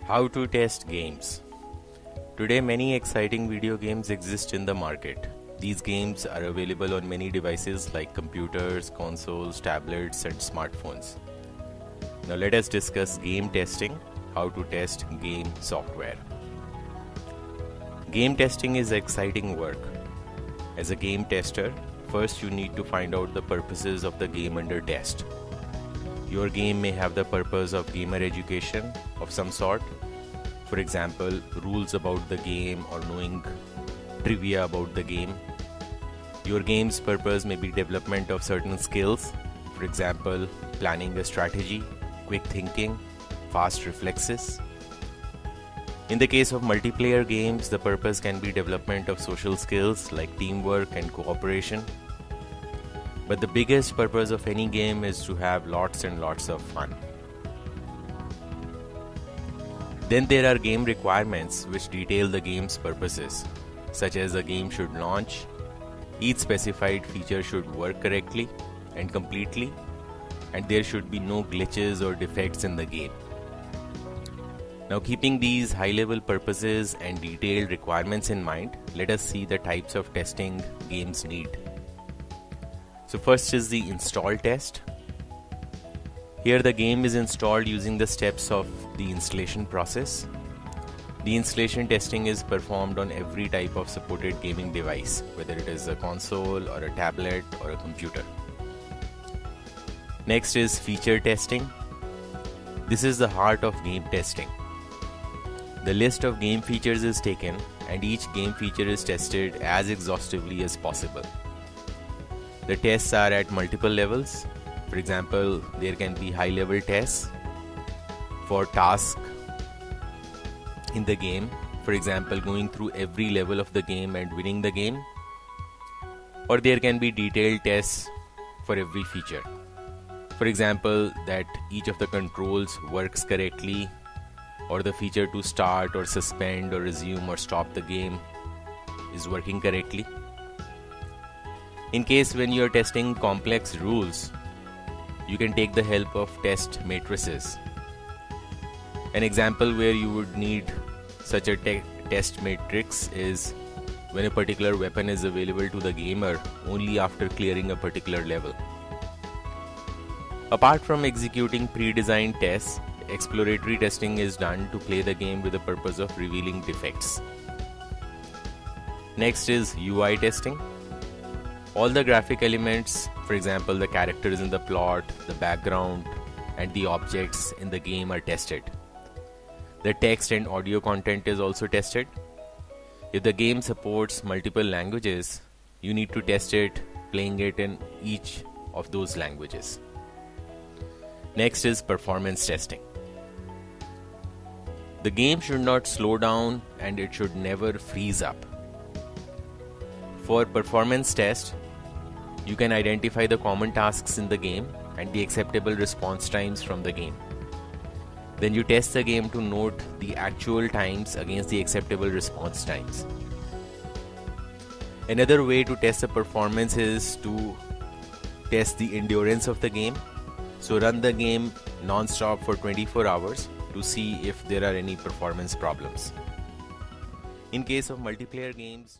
How to test games. Today many exciting video games exist in the market. These games are available on many devices like computers, consoles, tablets and smartphones. Now let us discuss game testing, how to test game software. Game testing is exciting work. As a game tester, first you need to find out the purposes of the game under test. Your game may have the purpose of gamer education of some sort. For example, rules about the game or knowing trivia about the game. Your game's purpose may be development of certain skills. For example, planning a strategy, quick thinking, fast reflexes. In the case of multiplayer games, the purpose can be development of social skills like teamwork and cooperation. But the biggest purpose of any game is to have lots and lots of fun. Then there are game requirements which detail the game's purposes, such as the game should launch, each specified feature should work correctly and completely, and there should be no glitches or defects in the game. Now, keeping these high-level purposes and detailed requirements in mind, let us see the types of testing games need. So first is the install test. Here the game is installed using the steps of the installation process. The installation testing is performed on every type of supported gaming device, whether it is a console or a tablet or a computer. Next is feature testing. This is the heart of game testing. The list of game features is taken and each game feature is tested as exhaustively as possible. The tests are at multiple levels. For example, there can be high-level tests for tasks in the game. For example, going through every level of the game and winning the game. Or there can be detailed tests for every feature. For example, that each of the controls works correctly, or the feature to start or suspend or resume or stop the game is working correctly. In case when you are testing complex rules, you can take the help of test matrices. An example where you would need such a test matrix is when a particular weapon is available to the gamer only after clearing a particular level. Apart from executing pre-designed tests, exploratory testing is done to play the game with the purpose of revealing defects. Next is UI testing. All the graphic elements, for example the characters in the plot, the background and the objects in the game are tested. The text and audio content is also tested. If the game supports multiple languages, you need to test it playing it in each of those languages. Next is performance testing. The game should not slow down and it should never freeze up. For performance test, you can identify the common tasks in the game and the acceptable response times from the game. Then you test the game to note the actual times against the acceptable response times. Another way to test the performance is to test the endurance of the game. So run the game non-stop for 24 hours to see if there are any performance problems. In case of multiplayer games,